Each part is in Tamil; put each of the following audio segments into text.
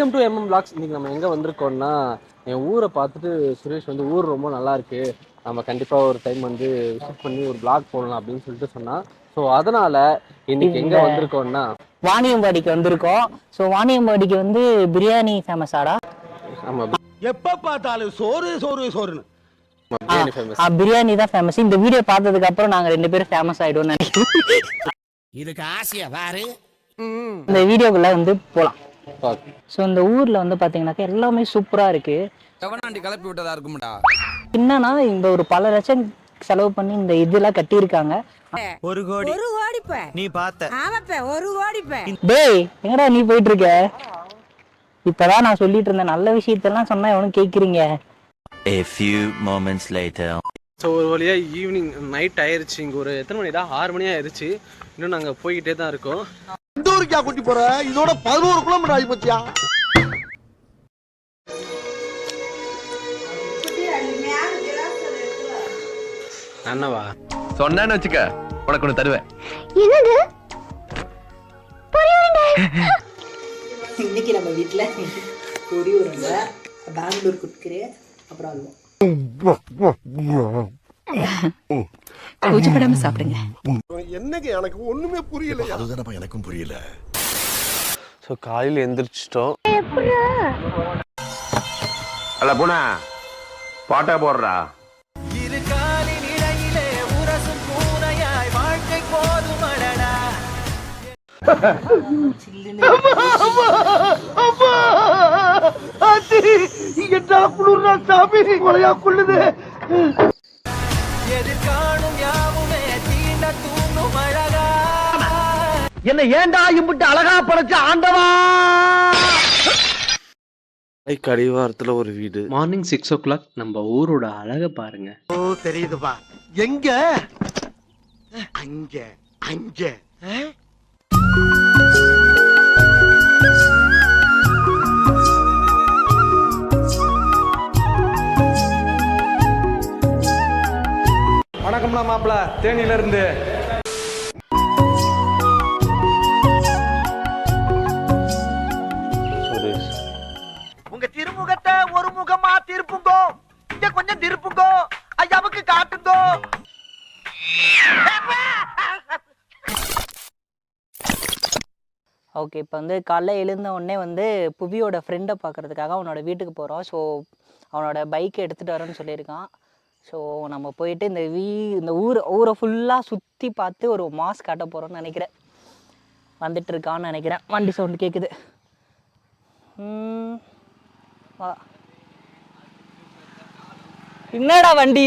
Welcome to vlogs. இன்னைக்கு நம்ம எங்கே வந்திருக்கோம்னா என் ஊரை பார்த்துட்டு சுரேஷ் வந்து ஊர் ரொம்ப நல்லா இருக்கு, நம்ம கண்டிப்பாக ஒரு டைம் வந்து விசிட் பண்ணி ஒரு vlog போடலாம் அப்படின்னு சொல்லிட்டு சொன்னா. ஸோ அதனால இன்னைக்கு எங்கே வந்திருக்கோம்னா வாணியம்பாடிக்கு வந்திருக்கோம். ஸோ வாணியம்பாடிக்கு வந்து பிரியாணி ஃபேமஸாடா? ஆமாம், எப்ப பார்த்தாலும் சோறு சோறு சோறுன்னு பிரியாணி ஃபேமஸ். பிரியாணி தான் ஃபேமஸ். இந்த வீடியோ பார்த்ததுக்கு அப்புறம் நாங்க 2 பேரும் ஃபேமஸ் ஆயிடுவோம்னு நினைக்கிறோம். இதுக்கு ஆசையா பாரு. இந்த வீடியோக்குள்ள வந்து போலாம். ஓகே. ஸோ இந்த ஊர்ல வந்து பாத்தீங்கன்னாக்கா எல்லாமே சூப்பரா இருக்கு. எவனாண்டி கிளப்பி விட்டதா இருக்கும்டா. என்னன்னா இந்த ஒரு பல லட்சம் செலவு பண்ணி இந்த இதெல்லாம் கட்டியிருக்காங்க. 1 கோடி நீ பார்த்த. ஆமாப்பா 1 கோடிப்பா. டேய் எங்கடா நீ போயிட்டு இருக்க? இப்பதான் நான் சொல்லிட்டு இருந்தேன், நல்ல விஷயத்தெல்லாம் சொன்னா எவனும் கேக்குறீங்க. A few moments later. So ஒரு வழியாக ஈவினிங் நைட் ஆயிடுச்சு. இங்கே ஒரு எத்தனை மணிடா? 6 மணி ஆயிடுச்சு. இன்னும் நாங்கள் போய்கிட்டே தான் இருக்கோம். எந்த ஊருக்கா கூட்டி போற? இதோட 11 கிலோமீட்டர் ஆகி போச்சியா? அண்ணவா சொன்னேன்னு வச்சுக்க, உனக்கு ஒன்று தருவேன். இன்னைக்கு நம்ம வீட்டுல பொரி உருண்டை, பெங்களூர் குட்கரே, அப்புறம் அல்வா. கூச்சப்படாம சாப்பிடுங்க. என்னங்க எனக்கு ஒண்ணுமே புரியல. அதுதானப்பா எனக்கும் புரியல. ஸோ காலையில் எந்திரிச்சிட்டோம். அல்ல போனா பாட்டா போடுறா. இரு காலின் இடையிலே உரசும் பூனையாய் வாழ்க்கை போதுமடடா. எதிர்காணும் யாவுமே தீண்ட தூங்கும் அழகா. என்ன ஏண்டா இம்புட்டு அழகா படைச்ச ஆண்டவா? கடிவாரத்தில் ஒரு வீடு. Morning 6 o'clock. நம்ம ஊரோட அழகை பாருங்க. ஓ தெரியுதுப்பா. எங்க? அங்க அங்க. வணக்கம்ண்ணா மாப்பிள்ள, தேனியில இருந்து. சுரேஷ் உங்க திருமுகத்தை ஒரு முகமா திருப்புங்கோ, இங்க கொஞ்சம் திருப்புங்கோ, ஐயாவுக்கு காட்டுங்கோ. ஓகே, இப்போ வந்து காலைல எழுந்த உடனே வந்து புவியோட ஃப்ரெண்டை பார்க்கறதுக்காக அவனோட வீட்டுக்கு போகிறோம். ஸோ அவனோட பைக்கை எடுத்துகிட்டு வரேன்னு சொல்லியிருக்கான். ஸோ நம்ம போயிட்டு இந்த ஊரை ஃபுல்லாக சுற்றி பார்த்து ஒரு மாஸ் காட்ட போகிறோம்னு நினைக்கிறேன். வந்துட்டுருக்கான்னு நினைக்கிறேன். வண்டி சவுண்டு கேட்குது. வா. என்னடா வண்டி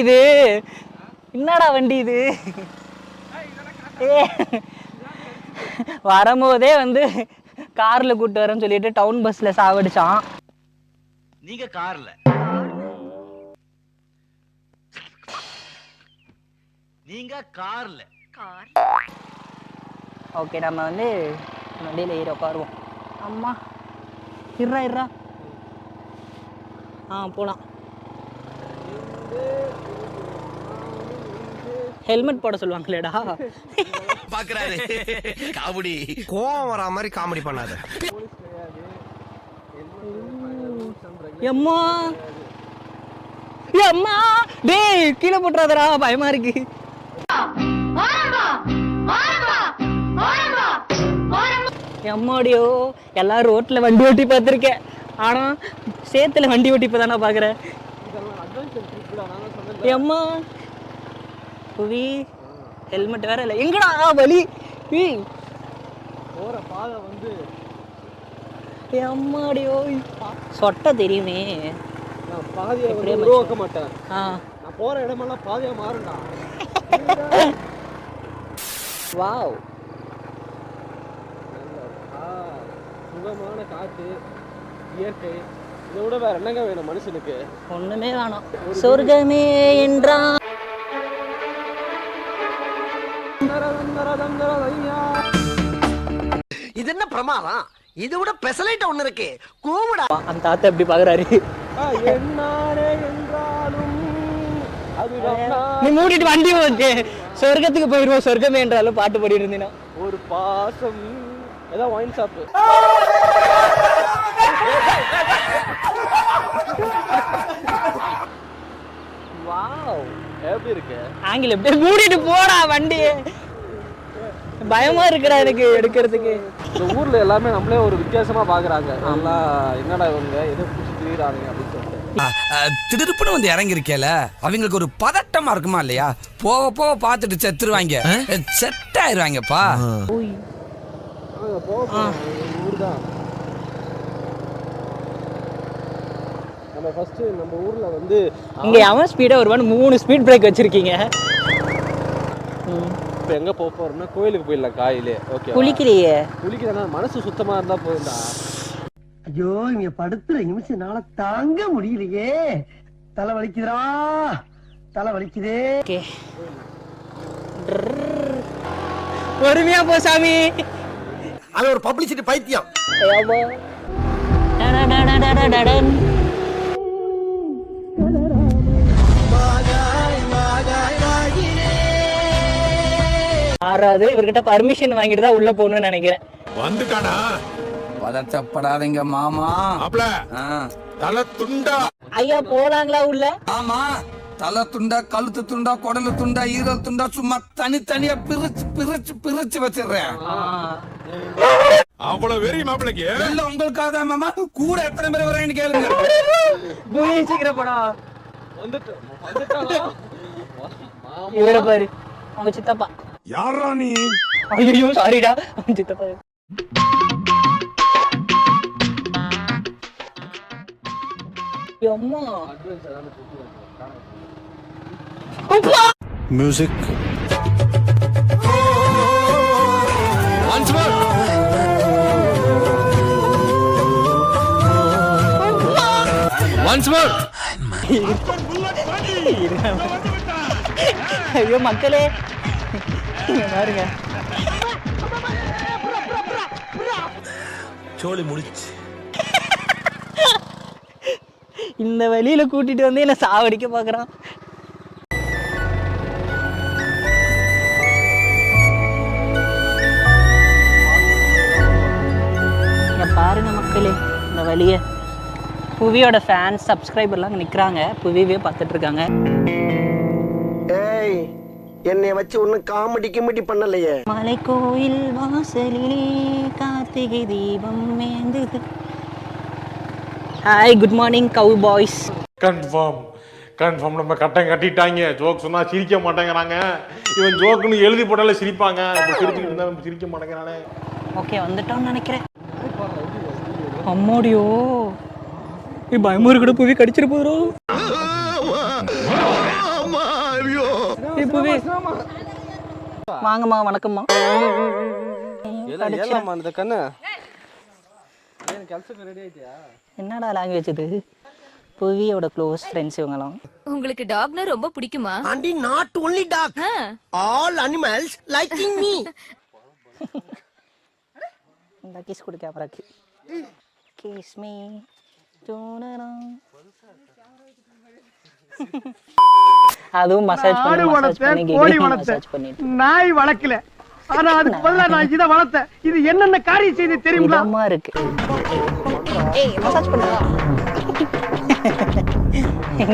இது? ஏ வரும்போதே வந்து கார்ல கூட்டு வரேன்னு சொல்லிட்டு டவுன் பஸ்ல சாவடிச்சான். நீங்க கார்ல, நீங்க கார்ல. ஓகே, நம்ம வந்து வண்டியில ஏறி உட்காருவோம். அம்மா இர்றா போலாம். ஹெல்மெட் போட சொல்லுவாங்களேடா. பாக்குறாரு காமெடி. கோவம் வரா மாதிரி காமெடி பண்ணாத. எம்மா டேய் கீழே போட்டுறாதடா, பயமா இருக்கு. எம்மாடியோ, எல்லாரும் ரோட்ல வண்டி ஓட்டி பார்த்துருக்கேன், ஆனா சேத்துல வண்டி ஓட்டி இப்பதானே பாக்குறேன். எம்மா புவி ஹெல்மெட் வேற இல்லை. எங்கடா வலி? போகிற பாதை வந்து எம்மாடியோ சொட்ட தெரியுமே. நான் பாதையை உருவாக்க மாட்டேன். நான் போகிற இடமெல்லாம் பாதையாக மாறுண்டா. வாவ், சுகமான காற்று, இயற்கை, இதை விட வேற என்னங்க வேணும் மனுஷனுக்கு? ஒண்ணுமே வேணாம். சொர்க்கமே என்றான். இது என்ன பிரமாதம்? இதை விட பெசலைட் ஒண்ணு இருக்கு, கூவுடா. அந்த தாத்தா எப்படி பாக்குறாரு? என்னாரே என்றாலும் அது நீ மூடிட்டு வண்டி ஓட்டு, சொர்க்கத்துக்கு போயிடுவோம். சொர்க்கமே என்றாலும் பாட்டு பாடிட்டு இருந்தீங்கன்னா ஒரு பாசம். ஏதாவது ஒயின் ஷாப்பு. வாவ், எப்படி இருக்கு? ஆங்கிள் எப்படி மூடிட்டு போடா வண்டி. பயமா இருக்குடா எனக்கு எடுக்கிறதுக்கு. இந்த ஊர்ல எல்லாமே நம்மளே ஒரு வித்தியாசமா பாக்குறாங்க. எல்லாம் என்னடா இவங்க ஏதோ புடிச்சு திரியுறாங்க அப்படின்னு சொல்லிட்டு. திடுப்புன்னு வந்து இறங்கி இருக்கேல, அவங்களுக்கு ஒரு பதட்டமா இருக்குமா இல்லையா? போக போக பார்த்துட்டு செத்துருவாங்க, செட் ஆயிருவாங்கப்பா. ஊர்தான் நம்ம ஃபர்ஸ்ட் நம்ம ஊர்ல வந்து இங்க அவன் ஸ்பீடா வருவான்னு 3 ஸ்பீட் பிரேக் வச்சிருக்கீங்க. இப்போ எங்க போக போறோம்னா கோயிலுக்கு போயிடலாம் காயிலே. ஓகே, குளிக்கலையே. குளிக்கிறனா மனசு சுத்தமா இருந்தா போதும்டா. ஐயோ இங்க படுத்துற நிமிஷம் நாள தாங்க முடியலையே. தலை வலிக்குதுடா, தலை வலிக்குதே. ஓகே, பொறுமையா போ சாமி. அது ஒரு பப்ளிசிட்டி பைத்தியம். ஆறாவது இவர்கிட்ட பர்மிஷன் வாங்கிட்டு தான் உள்ள போகணும்னு நினைக்கிறேன். வந்துட்டானா? பதட்டப்படாதீங்க மாமா. தலை துண்டா. ஐயா போலாங்களா உள்ள? ஆமா, தலை துண்டா, கழுத்து துண்டா, குடலு துண்டா, ஈரல் துண்டா, சும்மா தனித்தனியா பிரிச்சு பிரிச்சு பிரிச்சு வச்சிடுறேன். அவ்வளவு வெறி மாப்பிளைக்கு. இல்ல உங்களுக்காக தான் மாமா. கூட எத்தனை பேர் வரேன்னு கேளுங்க. சீக்கிரம் போடா. இவரை பாரு, அவங்க சித்தப்பா. யாரா நீ? ஐயோ சாரிடா, அவங்க சித்தப்பா. அம்மா Music. Once more. Once more. ஐயோ மக்களே, இங்க பாருங்க. சோலி முடிச்சு. இந்த வழியில கூட்டிட்டு வந்து என்ன சாவடிக்க பாக்குறான். பாருங்க மக்களே இந்த வழிய. புவியோட ஃபேன்ஸ் சப்ஸ்கிரைபர்லாம் அங்கே நிற்கிறாங்க, புவியவே பார்த்துட்டு இருக்காங்க. ஏய் என்னைய வச்சு ஒன்னும் காமெடி கிமெடி பண்ணலையே. மலை கோயில் வாசலிலே Karthigai Deepam மேந்தது. Hi, good morning கவு பாய்ஸ். கன்ஃபார்ம் நம்ம கட்டம் கட்டிட்டாங்க. ஜோக் சொன்னா சிரிக்க மாட்டேங்கிறாங்க. இவன் ஜோக்குன்னு எழுதி போட்டாலே சிரிப்பாங்க. இப்போ சிரிச்சுக்கிட்டு இருந்தா சிரிக்க மாட்டேங்கிறானே. ஓகே, வந்துட்டோம்னு நினைக்கிறேன். அம்மாடியோ, பயமா இருக்கட, புவி கடிச்சிட்டு போறோம். வாங்கம்மா, வணக்கம்மா. அந்த கண்ணு என்னடா லாங்குவேஜ் இது? புவியோட க்ளோஸ் ஃப்ரெண்ட்ஸ் இவங்கலாம். உங்களுக்கு டாக்னா ரொம்ப பிடிக்குமா? And not only dog, all animals liking me. இந்த கிஸ் கொடு கேமராக்கு. Kiss me டோனரா. அதுவும் மசாஜ் பண்ணி நாய் வளர்க்கல, ஆனா அதுக்கு பதிலா நான் இத வளர்த்தேன். இது என்னென்ன காரியம் செய்து தெரியுமா? இதமா இருக்கு. ஏய் மசாஜ் பண்ணுடா.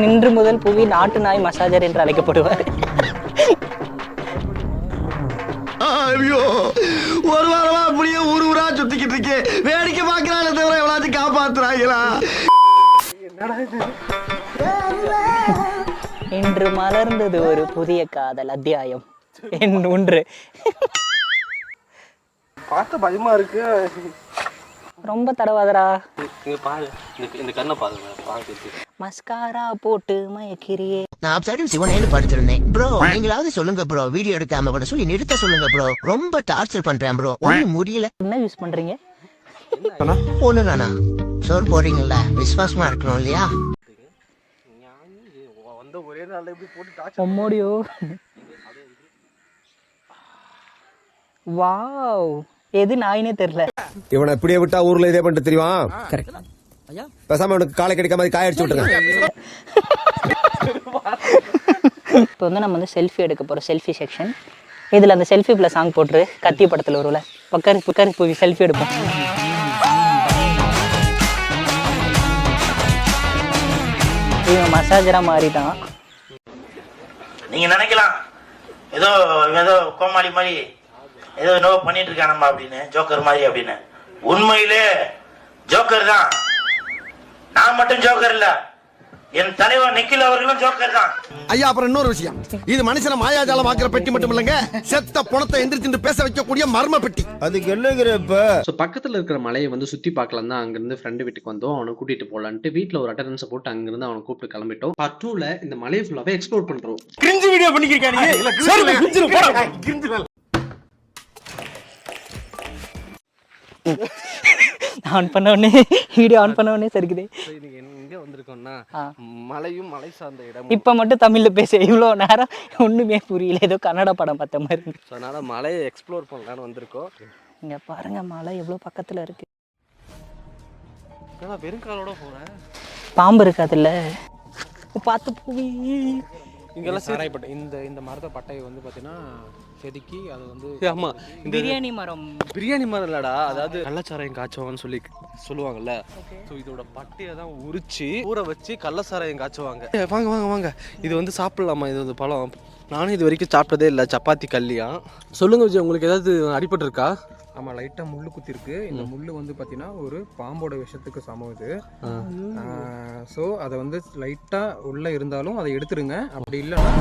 இன்று முதல் புவி நாட்டு நாய் மசாஜர் என்று அழைக்கப்படுவார். ஐயோ, ஒரு வாரமா அப்படியே ஊரா சுத்திக்கிட்டு இருக்கே. வேடிக்கை பாக்குறாங்க தவிர எவ்வளவு காப்பாத்துறாங்களா? இன்று மலர்ந்தது ஒரு புதிய காதல் அத்தியாயம் என் ஒன்று. பார்க்க பயமா இருக்கு. ரொம்ப தடவாதரா. இங்க பாரு, இந்த கண்ணை பாருங்க. மஸ்காரா போட்டு மயக்கிறியே. நான் அப்சைடும் சிவனேன்னு படுத்திருந்தேன். ப்ரோ நீங்களாவது சொல்லுங்க ப்ரோ, வீடியோ எடுக்காம கூட சொல்லி நிறுத்த சொல்லுங்க ப்ரோ. ரொம்ப டார்ச்சர் பண்றேன் ப்ரோ, ஒன்னும் முடியல. என்ன யூஸ் பண்றீங்க? ஒண்ணு நானா சோறு போடுறீங்களா? விசுவாசமா இருக்கணும் இல்லையா? ஒரே நாள்ல எப்படி போட்டு அம்மாடியோ. வாவ், எது நாயினே தெரியல. இவனை இப்படியே விட்டா ஊர்ல இதே பண்ணிட்டு தெரியுமா? பேசாம அவனுக்கு காலை கிடைக்காம மாதிரி காய அடிச்சு விட்டுருங்க. இப்போ வந்து நம்ம வந்து செல்ஃபி எடுக்க போகிறோம், செல்ஃபி செக்ஷன். இதில் அந்த செல்ஃபி பிள்ளை சாங் போட்டுரு, கத்தி படத்தில் வரும்ல, பக்கரி புவி செல்ஃபி எடுப்போம். இவன் மசாஜராக மாறிட்டான். நீங்க நினைக்கலாம் ஏதோ ஏதோ கோமாளி மாதிரி ஏதோ என்னவோ பண்ணிட்டு இருக்கானம்மா அப்படின்னு, ஜோக்கர் மாதிரி அப்படின்னு. உண்மையிலே ஜோக்கர் தான். நான் மட்டும் ஜோக்கர் இல்ல, என் தலைவர் நிக்கில் அவர்களும் ஜோக்கர் தான். ஐயா அப்புறம் இன்னொரு விஷயம், இது மனுஷனை மாயாஜாலம் ஆக்குற பெட்டி மட்டும் இல்லைங்க, செத்த பணத்தை எந்திரிச்சு பேச வைக்கக்கூடிய மர்ம பெட்டி. அதுக்கு என்னங்கிறப்ப ஸோ பக்கத்தில் இருக்கிற மலையை வந்து சுற்றி பார்க்கலாம் தான் அங்கேருந்து ஃப்ரெண்டு வீட்டுக்கு வந்தோம். அவனை கூட்டிகிட்டு போகலான்ட்டு வீட்டில் ஒரு அட்டண்டன்ஸை போட்டு அங்கேருந்து அவனை கூப்பிட்டு கிளம்பிட்டோம். பார்ட் 2ல இந்த மலையை ஃபுல்லாகவே எக்ஸ்ப்ளோர் பண்ணுறோம். கிரிஞ்சு வீடியோ பண்ணிக்கிறீங்க. ஆன் பண்ண உடனே வீடியோ ஆன் பண்ண உடனே சரிக்குது. இன்னைக்கு எங்கே வந்திருக்கோம்னா மலையும் மலை சார்ந்த இடம். இப்போ மட்டும் தமிழில் பேச இவ்வளோ நேரம் ஒன்றுமே புரியல, ஏதோ கன்னட படம் பார்த்த மாதிரி. ஸோ அதனால் மலையை எக்ஸ்ப்ளோர் பண்ணலான்னு வந்திருக்கோம். இங்கே பாருங்க மலை எவ்வளோ பக்கத்தில் இருக்கு. நான் வெறுங்காலோட போகிறேன். பாம்பு இருக்காதுல்ல, பார்த்து போவி. இங்கெல்லாம் சாராயப்பட்டை இந்த மரத்தை பட்டையை வந்து பார்த்தீங்கன்னா செதுக்கி அது வந்து ஆமா இந்த பிரியாணி மரம். பிரியாணி மரம் இல்லடா, அதாவது கள்ளச்சாராயம் காய்ச்சுவாங்கன்னு சொல்லுவாங்கல்ல. ஸோ இதோட பட்டையை தான் உரிச்சு ஊற வச்சு கள்ளச்சாராயம் காய்ச்சுவாங்க. வாங்க வாங்க வாங்க, இது வந்து சாப்பிடலாமா? இது வந்து பழம். நானும் இது வரைக்கும் சாப்பிட்டதே இல்லை. சப்பாத்தி கல்லியா. சொல்லுங்க விஜய், உங்களுக்கு ஏதாவது அடிபட்டு இருக்கா? ஆமாம், லைட்டாக முள் குத்திருக்கு. இந்த முள் வந்து பார்த்தீங்கன்னா ஒரு பாம்போட விஷத்துக்கு சமம் இது. ஸோ அதை வந்து லைட்டாக உள்ளே இருந்தாலும் அதை எடுத்துருங்க, அப்படி இல்லைன்னா